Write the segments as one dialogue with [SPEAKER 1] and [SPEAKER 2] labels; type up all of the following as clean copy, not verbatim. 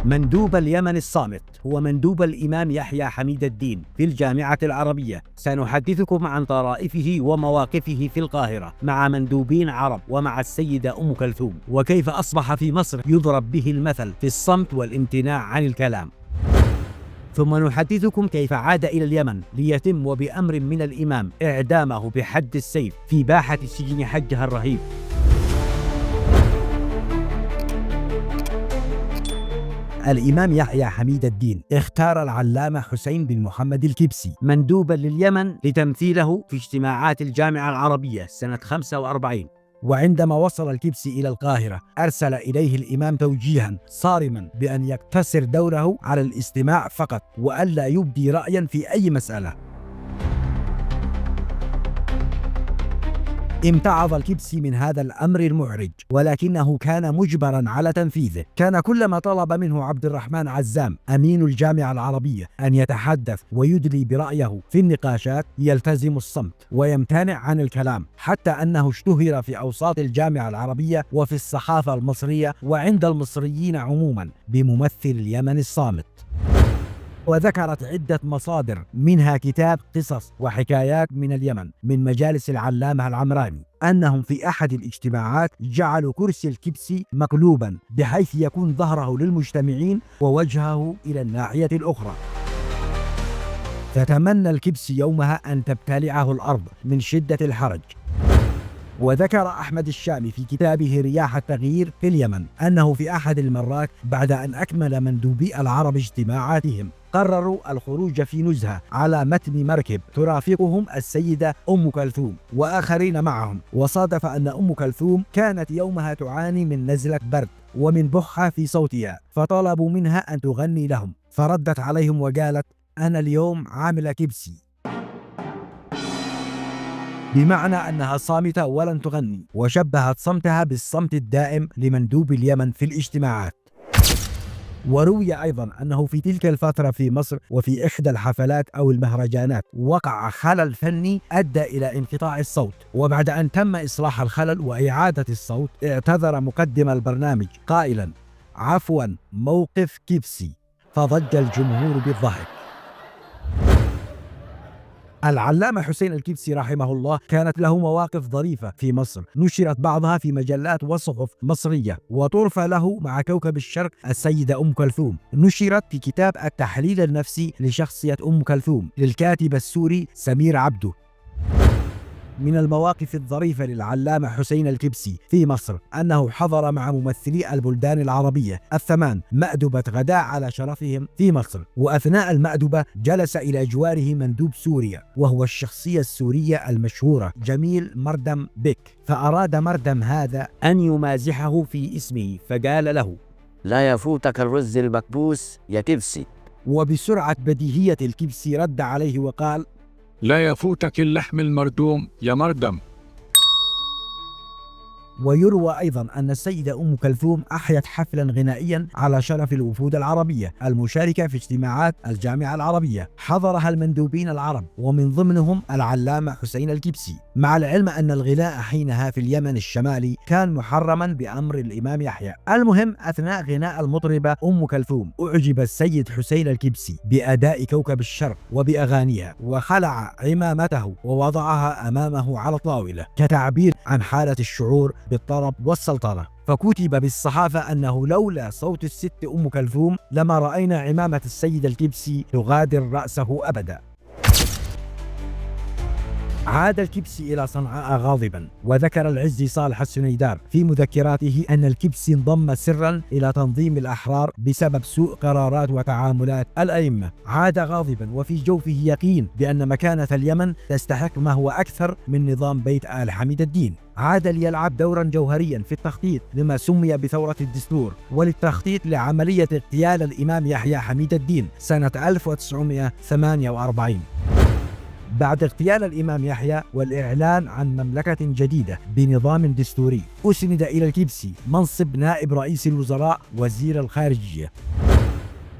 [SPEAKER 1] مندوب اليمن الصامت هو مندوب الإمام يحيى حميد الدين في الجامعة العربية. سنحدثكم عن طرائفه ومواقفه في القاهرة مع مندوبين عرب ومع السيدة أم كلثوم، وكيف أصبح في مصر يضرب به المثل في الصمت والامتناع عن الكلام. ثم نحدثكم كيف عاد إلى اليمن ليتم وبأمر من الإمام إعدامه بحد السيف في باحة سجن حجها الرهيب. الإمام يحيى حميد الدين اختار العلامة حسين بن محمد الكبسي مندوبا لليمن لتمثيله في اجتماعات الجامعة العربية سنة 45. وعندما وصل الكبسي إلى القاهرة أرسل إليه الإمام توجيها صارما بأن يقتصر دوره على الاستماع فقط وألا يبدي رأيا في أي مسألة. امتعض الكبسي من هذا الأمر المحرج، ولكنه كان مجبرا على تنفيذه. كان كلما طلب منه عبد الرحمن عزام أمين الجامعة العربية أن يتحدث ويدلي برأيه في النقاشات يلتزم الصمت ويمتنع عن الكلام، حتى أنه اشتهر في أوساط الجامعة العربية وفي الصحافة المصرية وعند المصريين عموما بممثل اليمن الصامت. وذكرت عدة مصادر منها كتاب قصص وحكايات من اليمن من مجالس العلامة العمراني أنهم في أحد الاجتماعات جعلوا كرسي الكبسي مقلوبا بحيث يكون ظهره للمجتمعين ووجهه إلى الناحية الأخرى. فتمنى الكبسي يومها أن تبتلعه الأرض من شدة الحرج. وذكر أحمد الشامي في كتابه رياح التغيير في اليمن أنه في أحد المرات بعد أن أكمل مندوبي العرب اجتماعاتهم قرروا الخروج في نزهة على متن مركب ترافقهم السيدة أم كلثوم وآخرين معهم، وصادف أن أم كلثوم كانت يومها تعاني من نزلة برد ومن بحة في صوتها، فطلبوا منها أن تغني لهم، فردت عليهم وقالت: أنا اليوم عاملة كبسي، بمعنى أنها صامتة ولن تغني، وشبهت صمتها بالصمت الدائم لمندوب اليمن في الاجتماعات. وروي أيضا أنه في تلك الفترة في مصر وفي إحدى الحفلات أو المهرجانات وقع خلل فني أدى إلى انقطاع الصوت، وبعد أن تم إصلاح الخلل وإعادة الصوت اعتذر مقدم البرنامج قائلا: عفوا، موقف كبسي، فضج الجمهور بالضحك. العلامة حسين الكبسي رحمه الله كانت له مواقف ظريفة في مصر، نشرت بعضها في مجلات وصحف مصرية، وطرف له مع كوكب الشرق السيدة أم كلثوم نشرت في كتاب التحليل النفسي لشخصية أم كلثوم للكاتب السوري سمير عبده. من المواقف الظريفة للعلامة حسين الكبسي في مصر أنه حضر مع ممثلي البلدان العربية الثمان مأدبة غداء على شرفهم في مصر، وأثناء المأدبة جلس إلى جواره مندوب سوريا وهو الشخصية السورية المشهورة جميل مردم بك، فأراد مردم هذا أن يمازحه في اسمه فقال له:
[SPEAKER 2] لا يفوتك الرز المكبوس يا كبسي.
[SPEAKER 1] وبسرعة بديهية الكبسي رد عليه وقال:
[SPEAKER 3] لا يفوتك اللحم المردوم يا مردم.
[SPEAKER 1] ويروى أيضا أن السيدة أم كلثوم أحيت حفلا غنائيا على شرف الوفود العربية المشاركة في اجتماعات الجامعة العربية، حضرها المندوبين العرب ومن ضمنهم العلامة حسين الكبسي، مع العلم أن الغناء حينها في اليمن الشمالي كان محرما بأمر الإمام يحيى. المهم، أثناء غناء المطربة أم كلثوم أعجب السيد حسين الكبسي بأداء كوكب الشرق وبأغانيها، وخلع عمامته ووضعها أمامه على طاولة كتعبير عن حالة الشعور بالطرب والسلطنة. فكتب بالصحافة أنه لولا صوت الست أم كلثوم لما رأينا عمامة السيد الكبسي تغادر رأسه أبدا. عاد الكبسي إلى صنعاء غاضبا، وذكر العزي صالح السنيدار في مذكراته أن الكبسي انضم سرا إلى تنظيم الأحرار بسبب سوء قرارات وتعاملات الأئمة. عاد غاضبا وفي جوفه يقين بأن مكانة اليمن تستحق ما هو أكثر من نظام بيت آل حميد الدين. عاد ليلعب دورا جوهريا في التخطيط لما سمي بثورة الدستور وللتخطيط لعملية اغتيال الإمام يحيى حميد الدين سنة 1948. بعد اغتيال الإمام يحيى والإعلان عن مملكة جديدة بنظام دستوري، أسند إلى الكبسي منصب نائب رئيس الوزراء وزير الخارجية.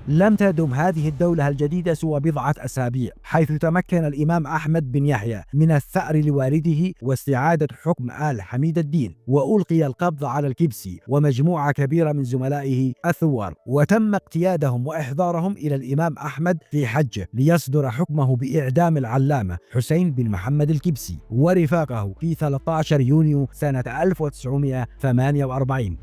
[SPEAKER 1] لم تدم هذه الدولة الجديدة سوى بضعة أسابيع، حيث تمكن الإمام أحمد بن يحيى من الثأر لوالده واستعادة حكم آل حميد الدين، وألقي القبض على الكبسي ومجموعة كبيرة من زملائه الثوار، وتم اقتيادهم وإحضارهم إلى الإمام أحمد في حجه ليصدر حكمه بإعدام العلامة حسين بن محمد الكبسي ورفاقه في 13 يونيو سنة 1948.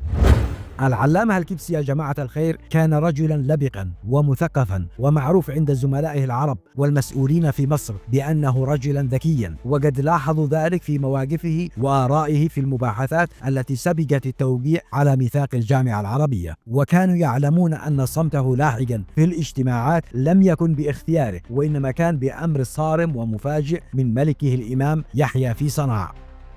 [SPEAKER 1] العلامة الكبسي يا جماعة الخير كان رجلا لبقا ومثقفا، ومعروف عند زملائه العرب والمسؤولين في مصر بأنه رجلا ذكيا، وقد لاحظوا ذلك في مواقفه وآرائه في المباحثات التي سبقت التوقيع على ميثاق الجامعة العربية، وكانوا يعلمون أن صمته لاحقا في الاجتماعات لم يكن باختياره، وإنما كان بأمر صارم ومفاجئ من ملكه الإمام يحيى في صنعاء.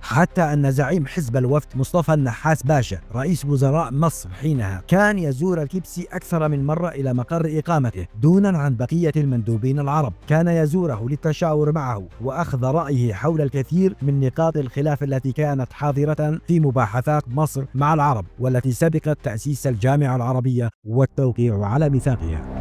[SPEAKER 1] حتى أن زعيم حزب الوفد مصطفى النحاس باشا رئيس وزراء مصر حينها كان يزور الكبسي أكثر من مرة إلى مقر إقامته دونا عن بقية المندوبين العرب، كان يزوره للتشاور معه وأخذ رأيه حول الكثير من نقاط الخلاف التي كانت حاضرة في مباحثات مصر مع العرب والتي سبقت تأسيس الجامعة العربية والتوقيع على ميثاقها.